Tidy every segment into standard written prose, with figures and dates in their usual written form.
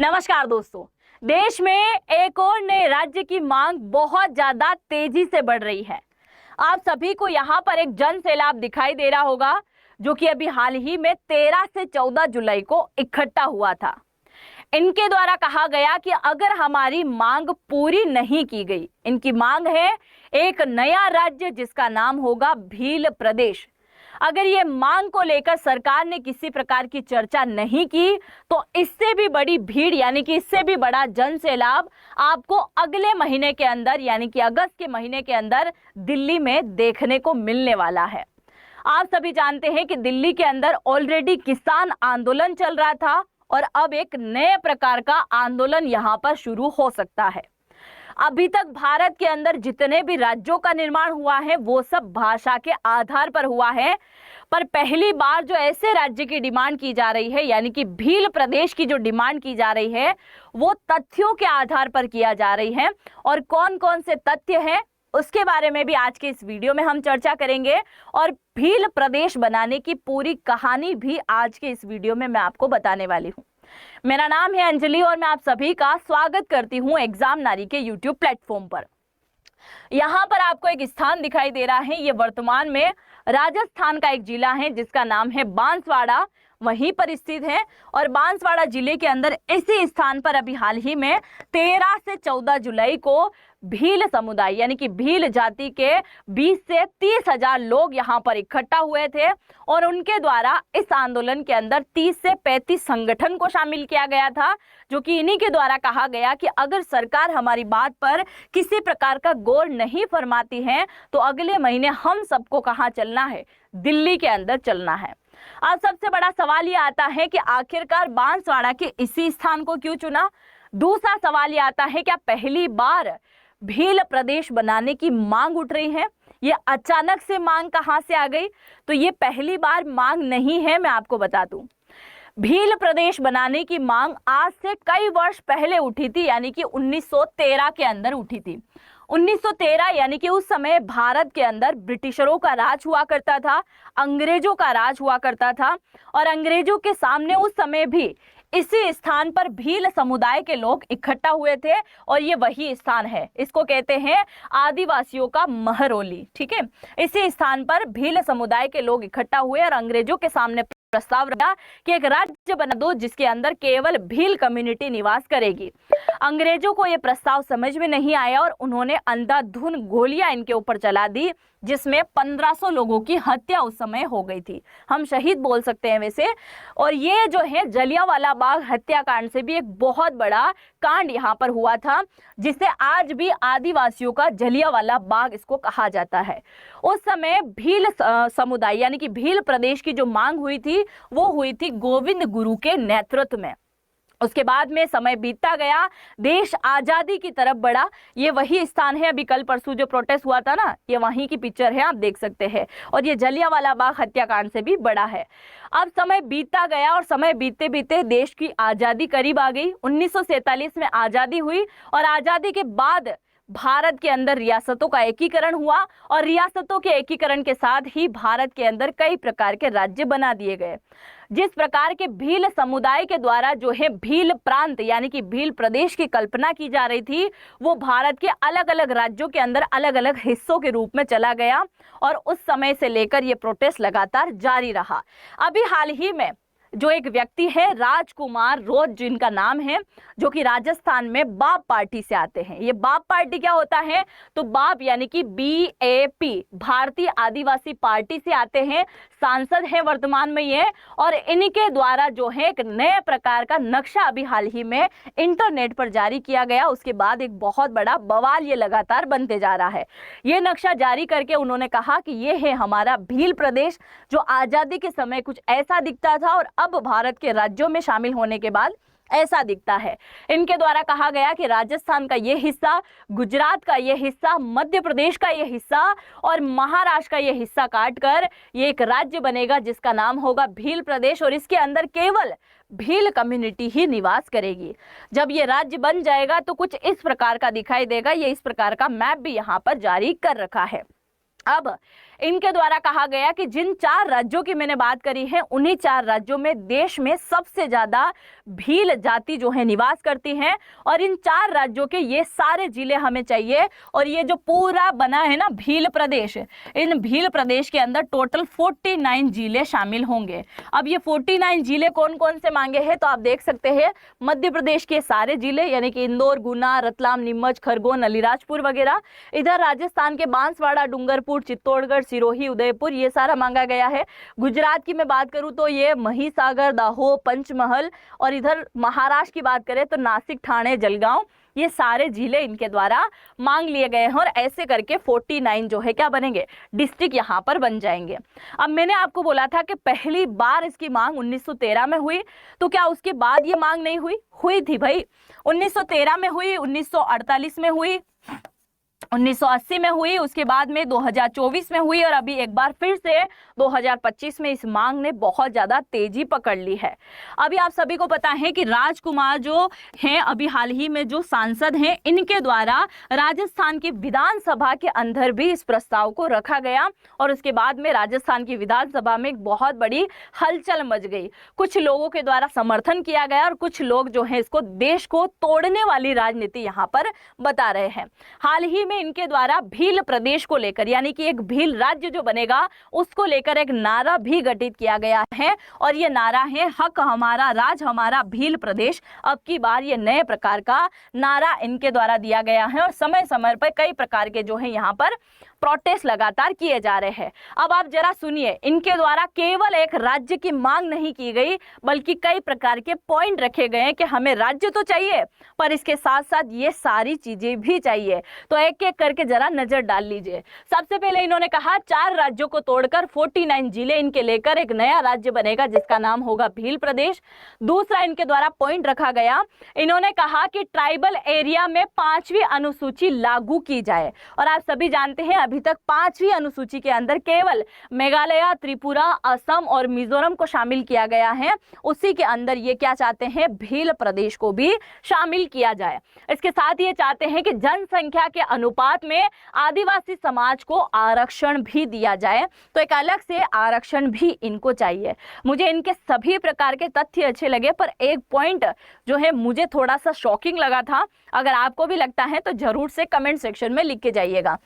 नमस्कार दोस्तों, देश में एक और नए राज्य की मांग बहुत ज्यादा तेजी से बढ़ रही है। आप सभी को यहाँ पर एक जन सैलाब दिखाई दे रहा होगा, जो कि अभी हाल ही में 13 से 14 जुलाई को इकट्ठा हुआ था। इनके द्वारा कहा गया कि अगर हमारी मांग पूरी नहीं की गई, इनकी मांग है एक नया राज्य जिसका नाम होगा भील प्रदेश। अगर ये मांग को लेकर सरकार ने किसी प्रकार की चर्चा नहीं की तो इससे भी बड़ी भीड़ यानी कि इससे भी बड़ा जन सैलाब आपको अगले महीने के अंदर यानी कि अगस्त के महीने के अंदर दिल्ली में देखने को मिलने वाला है। आप सभी जानते हैं कि दिल्ली के अंदर ऑलरेडी किसान आंदोलन चल रहा था और अब एक नए प्रकार का आंदोलन यहाँ पर शुरू हो सकता है। अभी तक भारत के अंदर जितने भी राज्यों का निर्माण हुआ है वो सब भाषा के आधार पर हुआ है, पर पहली बार जो ऐसे राज्य की डिमांड की जा रही है यानी कि भील प्रदेश की जो डिमांड की जा रही है वो तथ्यों के आधार पर किया जा रही है। और कौन कौन से तथ्य हैं उसके बारे में भी आज के इस वीडियो में हम चर्चा करेंगे और भील प्रदेश बनाने की पूरी कहानी भी आज के इस वीडियो में मैं आपको बताने वाली हूँ। मेरा नाम है अंजलि और मैं आप सभी का स्वागत करती हूँ एग्जाम नारी के यूट्यूब प्लेटफॉर्म पर। यहाँ पर आपको एक स्थान दिखाई दे रहा है, ये वर्तमान में राजस्थान का एक जिला है जिसका नाम है बांसवाड़ा, वहीं पर स्थित है। और बांसवाड़ा जिले के अंदर इसी स्थान पर अभी हाल ही में 13 से 14 जुलाई को भील समुदाय यानी कि भील जाति के 20 से 30 हजार लोग यहाँ पर इकट्ठा हुए थे और उनके द्वारा इस आंदोलन के अंदर 30 से 35 संगठन को शामिल किया गया था, जो कि इन्हीं के द्वारा कहा गया कि अगर सरकार हमारी बात पर किसी प्रकार का गौर नहीं फरमाती है तो अगले महीने हम सबको कहाँ चलना है, दिल्ली के अंदर चलना है। अब सबसे बड़ा सवाल ये आता है कि आखिरकार बांसवाड़ा के इसी स्थान को क्यों चुना। दूसरा सवाल ये आता है कि पहली बार भील प्रदेश बनाने की मांग उठ रही है, ये अचानक से मांग कहां से आ गई? तो ये पहली बार मांग नहीं है, मैं आपको बता दूं। भील प्रदेश बनाने की मांग आज से कई वर्ष पहले उठी थी, यानी कि 1913 के अंदर उठी थी। 1913 यानी कि उस समय भारत के अंदर ब्रिटिशरों का राज हुआ करता था, अंग्रेजों का राज हुआ करता था और अंग्रेजों के सामने उस समय भी इसी स्थान पर भील समुदाय के लोग इकट्ठा हुए थे और ये वही स्थान है, इसको कहते हैं आदिवासियों का महरौली। ठीक है, इसी स्थान पर भील समुदाय के लोग इकट्ठा हुए और अंग्रेजों के सामने प्रस्ताव रखा कि एक राज्य बना दो जिसके अंदर केवल भील कम्युनिटी निवास करेगी। अंग्रेजों को यह प्रस्ताव समझ में नहीं आया और उन्होंने अंधाधुंध गोलियां इनके ऊपर चला दी, जिसमें 1500 लोगों की हत्या उस समय हो गई थी। हम शहीद बोल सकते हैं वैसे। और ये जो है जलियांवाला बाग हत्याकांड से भी एक बहुत बड़ा कांड यहाँ पर हुआ था, जिसे आज भी आदिवासियों का जलियांवाला बाग इसको कहा जाता है। उस समय भील समुदाय यानी कि भील प्रदेश की जो मांग हुई थी वो हुई थी गोविंद गुरु के नेतृत्व में। उसके बाद में समय बीतता गया, देश आजादी की तरफ बढ़ा। ये वही स्थान है, अभी कल परसों जो प्रोटेस्ट हुआ था ना, ये वहीं की पिक्चर है, आप देख सकते हैं। और ये जलियांवाला बाग हत्याकांड से भी बड़ा है। अब समय बीतता गया और समय बीतते बीतते देश की आजादी करीब आ गई। 1947 में आजादी हुई और आजादी के बाद भारत के अंदर रियासतों का एकीकरण हुआ और रियासतों के एकीकरण के साथ ही भारत के अंदर कई प्रकार के राज्य बना दिए गए। जिस प्रकार के भील समुदाय के द्वारा जो है भील प्रांत यानी कि भील प्रदेश की कल्पना की जा रही थी वो भारत के अलग अलग राज्यों के अंदर अलग अलग हिस्सों के रूप में चला गया और उस समय से लेकर ये प्रोटेस्ट लगातार जारी रहा। अभी हाल ही में जो एक व्यक्ति है राजकुमार रोज जिनका नाम है, जो कि राजस्थान में बाप पार्टी से आते हैं। ये बाप पार्टी क्या होता है? तो बाप यानी कि BAP भारतीय आदिवासी पार्टी से आते हैं, सांसद हैं वर्तमान में ये। और इनके द्वारा जो है एक नए प्रकार का नक्शा अभी हाल ही में इंटरनेट पर जारी किया गया। उसके बाद एक बहुत बड़ा बवाल ये लगातार बनते जा रहा है। ये नक्शा जारी करके उन्होंने कहा कि ये है हमारा भील प्रदेश, जो आजादी के समय कुछ ऐसा दिखता था और अब भारत के राज्यों में शामिल होने के बाद ऐसा दिखता है। इनके द्वारा कहा गया कि राजस्थान का ये हिस्सा, गुजरात का ये हिस्सा, मध्य प्रदेश का ये हिस्सा और महाराष्ट्र का ये हिस्सा काटकर ये एक राज्य बनेगा जिसका नाम होगा भील प्रदेश और इसके अंदर केवल भील कम्युनिटी ही निवास करेगी। जब ये राज्य बन जाएगा तो कुछ इस प्रकार का दिखाई देगा। ये इस प्रकार का मैप भी यहाँ पर जारी कर रखा है। अब इनके द्वारा कहा गया कि जिन 4 राज्यों की मैंने बात करी है, उन्हीं 4 राज्यों में देश में सबसे ज्यादा भील जाति जो है निवास करती है, और इन 4 राज्यों के ये सारे जिले हमें चाहिए। और ये जो पूरा बना है ना भील प्रदेश, इन भील प्रदेश के अंदर टोटल 49 जिले शामिल होंगे। अब ये 49 जिले कौन कौन से मांगे हैं, तो आप देख सकते हैं मध्य प्रदेश के सारे जिले, यानी कि इंदौर, गुना, रतलाम, नीमच, खरगोन, अलीराजपुर वगैरह। इधर राजस्थान के बांसवाड़ा, डूंगरपुर, चित्तौड़गढ़, सिरोही, उदयपुर, ये सारा मांगा गया है। गुजरात की मैं बात करूं तो ये महिसागर, दाहोद, पंचमहल, और इधर महाराष्ट्र की बात करें तो नासिक, ठाणे, जलगांव, ये सारे जिले इनके द्वारा मांग लिए गए हैं। और ऐसे करके 49 जो है क्या बनेंगे, डिस्ट्रिक्ट यहाँ पर बन जाएंगे। अब मैंने आपको बोला था कि पहली बार इसकी मांग 1913 में हुई, तो क्या उसके बाद ये मांग नहीं हुई? हुई थी भाई, 1913 में हुई, 1948 में हुई, 1980 में हुई, उसके बाद में 2024 में हुई, और अभी एक बार फिर से 2025 में इस मांग ने बहुत ज्यादा तेजी पकड़ ली है। अभी आप सभी को पता है कि राजकुमार जो हैं अभी हाल ही में जो सांसद हैं, इनके द्वारा राजस्थान की विधानसभा के अंदर भी इस प्रस्ताव को रखा गया, और उसके बाद में राजस्थान की विधानसभा में एक बहुत बड़ी हलचल मच गई। कुछ लोगों के द्वारा समर्थन किया गया, और कुछ लोग जो है इसको देश को तोड़ने वाली राजनीति यहाँ पर बता रहे हैं। हाल ही में इनके द्वारा भील प्रदेश को लेकर, यानी कि एक भील राज्य जो बनेगा उसको लेकर एक नारा भी गठित किया गया है, और ये नारा है हक हमारा, राज हमारा, भील प्रदेश। अब की बार ये नए प्रकार का नारा इनके द्वारा दिया गया है, और समय समय पर कई प्रकार के जो है यहाँ पर प्रोटेस्ट लगातार किए जा रहे हैं। अब आप जरा सुनिए, इनके द्वारा केवल एक राज्य की मांग नहीं की गई, बल्कि कई प्रकार के पॉइंट रखे गए हैं कि हमें राज्य तो चाहिए, पर इसके साथ साथ ये सारी चीजें भी चाहिए। तो एक एक करके जरा नजर डाल लीजिए। सबसे पहले इन्होंने कहा 4 राज्यों को तोड़कर 49 जिले इनके लेकर एक नया राज्य बनेगा, जिसका नाम होगा भील प्रदेश। दूसरा इनके द्वारा पॉइंट रखा गया, इन्होंने कहा कि ट्राइबल एरिया में 5वीं अनुसूची लागू की जाए। और आप सभी जानते हैं अभी तक 5वीं अनुसूची के अंदर केवल मेघालय, त्रिपुरा, असम और मिजोरम को शामिल किया गया है। उसी के अंदर ये क्या चाहते हैं, भील प्रदेश को भी शामिल किया जाए। इसके साथ ये चाहते हैं कि जनसंख्या के अनुपात में आदिवासी समाज को आरक्षण भी दिया जाए, तो एक अलग से आरक्षण भी इनको चाहिए। मुझे इनके सभी प्रकार के तथ्य अच्छे लगे, पर एक पॉइंट जो है मुझे थोड़ा सा शॉकिंग लगा था। अगर आपको भी लगता है तो जरूर से कमेंट सेक्शन में लिख के जाइएगा।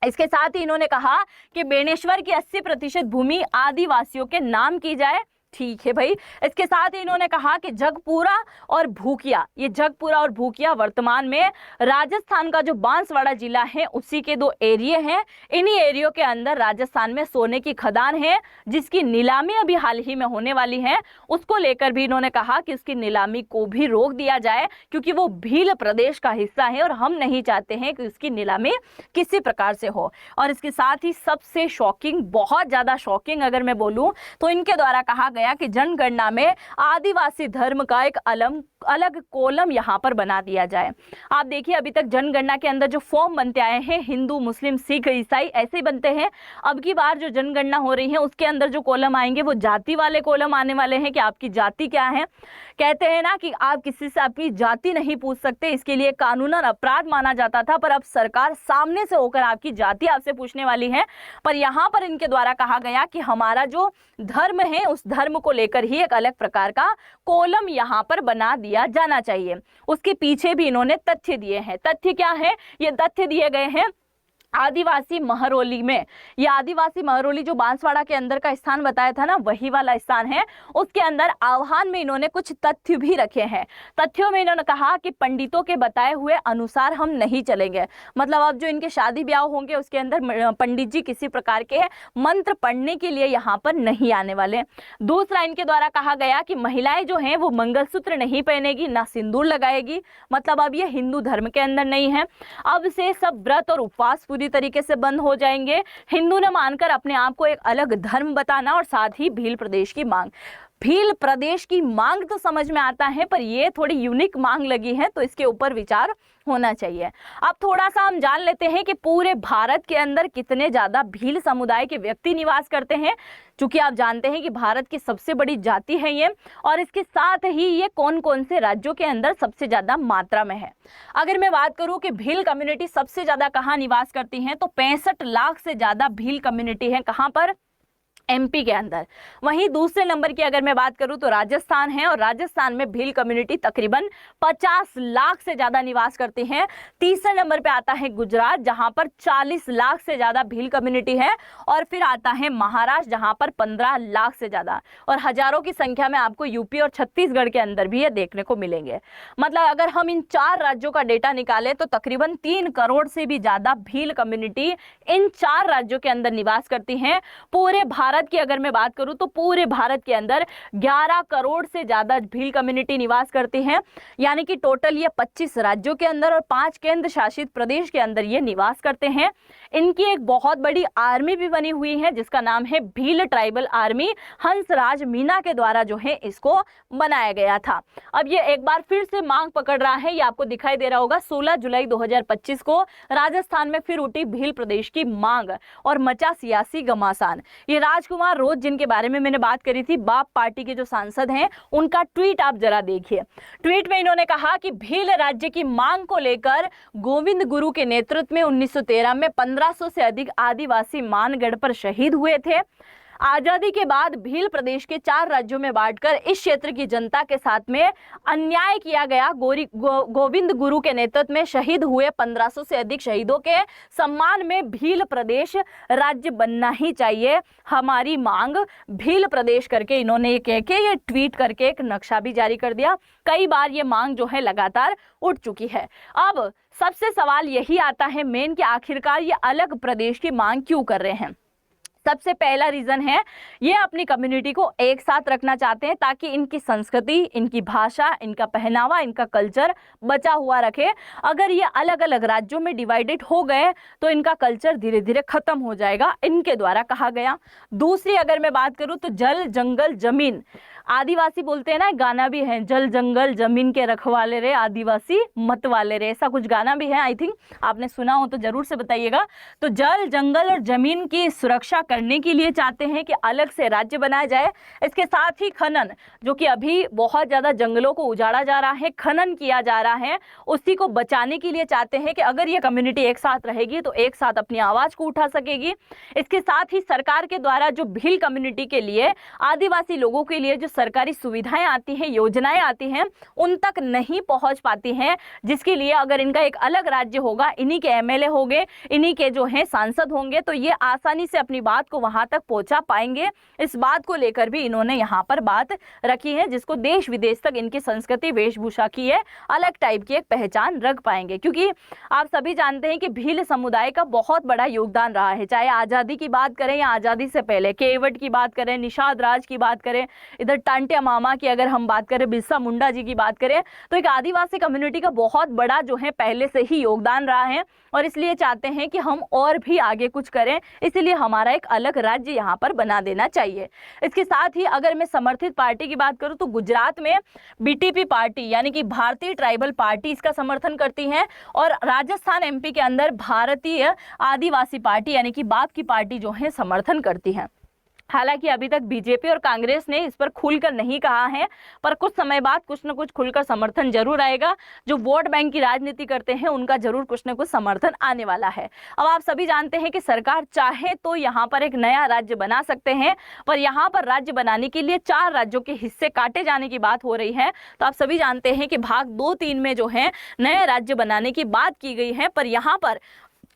इसके साथ ही इन्होंने कहा कि बेणेश्वर की 80% भूमि आदिवासियों के नाम की जाए। ठीक है भाई। इसके साथ ही इन्होंने कहा कि जगपुरा और भूकिया, ये जगपुरा और भूकिया वर्तमान में राजस्थान का जो बांसवाड़ा जिला है उसी के 2 एरिया हैं। इन्हीं एरियो के अंदर राजस्थान में सोने की खदान है, जिसकी नीलामी अभी हाल ही में होने वाली है। उसको लेकर भी इन्होंने कहा कि उसकी नीलामी को भी रोक दिया जाए, क्योंकि वो भील प्रदेश का हिस्सा है और हम नहीं चाहते हैं कि उसकी नीलामी किसी प्रकार से हो। और इसके साथ ही सबसे शॉकिंग, बहुत ज्यादा शॉकिंग अगर मैं बोलूं तो इनके द्वारा कहा गया कि जनगणना में आदिवासी धर्म का एक अलग कॉलम यहां पर बना दिया जाए। आप देखिए अभी तक जनगणना के अंदर जो फॉर्म बनते आए हैं, हिंदू, मुस्लिम, सिख, ईसाई ऐसे ही बनते हैं। अब की बार जो जनगणना हो रही है उसके अंदर जो कॉलम आएंगे वो जाति वाले कॉलम आने वाले हैं कि आपकी जाति क्या है। कहते हैं ना कि आप किसी से आपकी जाति नहीं पूछ सकते, इसके लिए कानूनन अपराध माना जाता था, पर अब सरकार सामने से होकर आपकी जाति आपसे पूछने वाली है। पर यहाँ पर इनके द्वारा कहा गया कि हमारा जो धर्म है उस धर्म को लेकर ही एक अलग प्रकार का कॉलम यहाँ पर बना दिया जाना चाहिए। उसके पीछे भी इन्होंने तथ्य दिए हैं। तथ्य क्या है? ये तथ्य दिए गए हैं आदिवासी महरौली में। ये आदिवासी महरौली जो बांसवाड़ा के अंदर का स्थान बताया था ना, वही वाला स्थान है। उसके अंदर आह्वान में इन्होंने कुछ तथ्य भी रखे हैं। तथ्यों में इन्होंने कहा कि पंडितों के बताए हुए अनुसार हम नहीं चलेंगे। मतलब अब जो इनके शादी ब्याह होंगे उसके अंदर पंडित जी किसी प्रकार के मंत्र पढ़ने के लिए यहाँ पर नहीं आने वाले। दूसरा इनके द्वारा कहा गया कि महिलाएं जो हैं वो मंगलसूत्र नहीं पहनेगी, ना सिंदूर लगाएगी। मतलब अब ये हिंदू धर्म के अंदर नहीं है। अब से सब व्रत और उपवास पूरी तरीके से बंद हो जाएंगे। हिंदू ने मानकर अपने आप को एक अलग धर्म बताना, और साथ ही भील प्रदेश की मांग। भील प्रदेश की मांग तो समझ में आता है, पर ये थोड़ी यूनिक मांग लगी है, तो इसके ऊपर विचार होना चाहिए। अब थोड़ा सा हम जान लेते हैं कि पूरे भारत के अंदर कितने ज्यादा भील समुदाय के व्यक्ति निवास करते हैं, क्योंकि आप जानते हैं कि भारत की सबसे बड़ी जाति है ये, और इसके साथ ही ये कौन कौन से राज्यों के अंदर सबसे ज्यादा मात्रा में है। अगर मैं बात करूं कि भील कम्युनिटी सबसे ज्यादा कहाँ निवास करती है, तो 65 लाख से ज्यादा भील कम्युनिटी है। कहाँ पर? एमपी के अंदर। वहीं दूसरे नंबर की अगर मैं बात करूं तो राजस्थान है, और राजस्थान में भील कम्युनिटी तकरीबन 50 लाख से ज्यादा निवास करती है। तीसरे नंबर पे आता है गुजरात, जहां पर 40 लाख से ज्यादा भील कम्युनिटी है, और फिर आता है महाराष्ट्र, जहां पर 15 लाख से ज्यादा, और हजारों की संख्या में आपको यूपी और छत्तीसगढ़ के अंदर भी ये देखने को मिलेंगे। मतलब अगर हम इन 4 राज्यों का डेटा निकालें तो तकरीबन 3 करोड़ से भी ज्यादा भील कम्युनिटी इन 4 राज्यों के अंदर निवास करती है। पूरे भारत की अगर मैं बात करूं तो पूरे भारत के अंदर 11 करोड़ से ज्यादा भील कम्युनिटी निवास करती है, यानी कि टोटल ये 25 राज्यों के अंदर और 5 केंद्र शासित प्रदेश के अंदर ये निवास करते हैं। इनकी एक बहुत बड़ी आर्मी भी बनी हुई है, जिसका नाम है भील ट्राइबल आर्मी। हंसराज मीना के द्वारा जो है इसको बनाया गया था। अब ये एक बार फिर से मांग पकड़ रहा है, ये आपको दिखाई दे रहा होगा। 16 जुलाई 2025 को राजस्थान में फिर उठी भील प्रदेश की मांग और मचा सियासी घमासान। ये राजकुमार रोज, जिनके बारे में मैंने बात करी थी, बाप पार्टी के जो सांसद हैं, उनका ट्वीट आप जरा देखिए। ट्वीट में इन्होंने कहा कि भील राज्य की मांग को लेकर गोविंद गुरु के नेतृत्व में 1913 में 1500 से अधिक आदिवासी मानगढ़ पर शहीद हुए थे। आजादी के बाद भील प्रदेश के 4 राज्यों में बांटकर इस क्षेत्र की जनता के साथ में अन्याय किया गया। गोविंद गुरु के नेतृत्व में शहीद हुए 1500 से अधिक शहीदों के सम्मान में भील प्रदेश राज्य बनना ही चाहिए, हमारी मांग भील प्रदेश करके इन्होंने ये कह के ये ट्वीट करके एक नक्शा भी जारी कर दिया। कई बार ये मांग जो है लगातार उठ चुकी है। अब सबसे सवाल यही आता है मेन कि आखिरकार ये अलग प्रदेश की मांग क्यों कर रहे हैं। सबसे पहला रीजन है ये अपनी कम्युनिटी को एक साथ रखना चाहते हैं, ताकि इनकी संस्कृति, इनकी भाषा, इनका पहनावा, इनका कल्चर बचा हुआ रखे। अगर ये अलग अलग राज्यों में डिवाइडेड हो गए तो इनका कल्चर धीरे धीरे खत्म हो जाएगा, इनके द्वारा कहा गया। दूसरी अगर मैं बात करूं तो जल जंगल जमीन, आदिवासी बोलते हैं ना, गाना भी है, जल जंगल जमीन के रखवाले रे आदिवासी मत वाले रे, ऐसा कुछ गाना भी है। आई थिंक आपने सुना हो तो जरूर से बताइएगा। तो जल जंगल और जमीन की सुरक्षा करने के लिए चाहते हैं कि अलग से राज्य बनाया जाए। इसके साथ ही खनन, जो कि अभी बहुत ज्यादा जंगलों को उजाड़ा जा रहा है, खनन किया जा रहा है, उसी को बचाने के लिए चाहते हैं कि अगर ये कम्युनिटी एक साथ रहेगी तो एक साथ अपनी आवाज को उठा सकेगी। इसके साथ ही सरकार के द्वारा जो भील कम्युनिटी के लिए, आदिवासी लोगों के लिए जो सरकारी सुविधाएं आती हैं, योजनाएं आती हैं, उन तक नहीं पहुंच पाती हैं, जिसके लिए अगर इनका एक अलग राज्य होगा, इन्हीं के एमएलए होंगे, इन्हीं के जो हैं सांसद होंगे, तो ये आसानी से अपनी बात को वहां तक पहुंचा पाएंगे। इस बात को लेकर भी इन्होंने यहाँ पर बात रखी है, जिसको देश विदेश तक इनकी संस्कृति वेशभूषा की है अलग टाइप की एक पहचान रख पाएंगे। क्योंकि आप सभी जानते हैं कि भील समुदाय का बहुत बड़ा योगदान रहा है, चाहे आजादी की बात करें या आजादी से पहले, केवट की बात करें, निषाद राज की बात करें, इधर टांटिया मामा की अगर हम बात करें, बिरसा मुंडा जी की बात करें, तो एक आदिवासी कम्युनिटी का बहुत बड़ा जो है पहले से ही योगदान रहा है, और इसलिए चाहते हैं कि हम और भी आगे कुछ करें, इसलिए हमारा एक अलग राज्य यहाँ पर बना देना चाहिए। इसके साथ ही अगर मैं समर्थित पार्टी की बात करूं तो गुजरात में बीटीपी पार्टी यानी कि भारतीय ट्राइबल पार्टी इसका समर्थन करती है, और राजस्थान एमपी के अंदर भारतीय आदिवासी पार्टी यानी कि बाप की पार्टी जो है समर्थन करती है। हालांकि अभी तक बीजेपी और कांग्रेस ने इस पर खुलकर नहीं कहा है, पर कुछ समय बाद कुछ न कुछ खुलकर समर्थन जरूर आएगा। जो वोट बैंक की राजनीति करते हैं उनका जरूर कुछ न कुछ समर्थन आने वाला है। अब आप सभी जानते हैं कि सरकार चाहे तो यहाँ पर एक नया राज्य बना सकते हैं, पर यहाँ पर राज्य बनाने के लिए 4 राज्यों के हिस्से काटे जाने की बात हो रही है। तो आप सभी जानते हैं कि भाग 2-3 में जो है नए राज्य बनाने की बात की गई है, पर यहाँ पर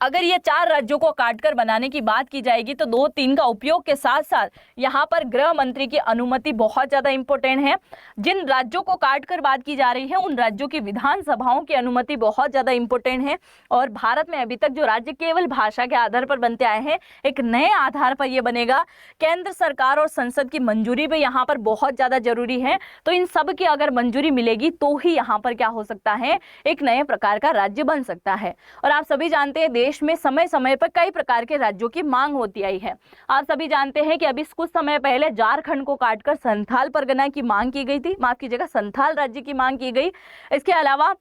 अगर ये 4 राज्यों को काटकर बनाने की बात की जाएगी तो 2-3 का उपयोग के साथ साथ यहाँ पर गृह मंत्री की अनुमति बहुत ज़्यादा इंपॉर्टेंट है। जिन राज्यों को काटकर बात की जा रही है उन राज्यों की विधानसभाओं की अनुमति बहुत ज़्यादा इंपॉर्टेंट है। और भारत में अभी तक जो राज्य केवल भाषा के आधार पर बनते आए हैं, एक नए आधार पर ये बनेगा। केंद्र सरकार और संसद की मंजूरी भी यहाँ पर बहुत ज़्यादा जरूरी है। तो इन सब की अगर मंजूरी मिलेगी तो ही यहाँ पर क्या हो सकता है, एक नए प्रकार का राज्य बन सकता है। और आप सभी जानते हैं देश देश में समय समय पर कई प्रकार के राज्यों की मांग होती आई है। आप सभी जानते हैं कि अभी कुछ समय पहले झारखंड को काटकर संथाल परगना की मांग की गई थी, माफ कीजिएगा संथाल राज्य की मांग की गई। इसके अलावा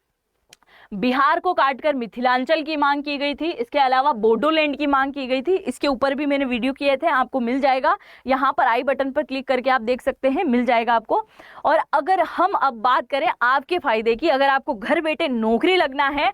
बिहार को काटकर मिथिलांचल की मांग की गई थी। इसके अलावा बोडोलैंड की मांग की गई थी। इसके ऊपर भी मैंने वीडियो किए थे, आपको मिल जाएगा, यहाँ पर आई बटन पर क्लिक करके आप देख सकते हैं, मिल जाएगा आपको। और अगर हम अब बात करें आपके फायदे की, अगर आपको घर बैठे नौकरी लगना है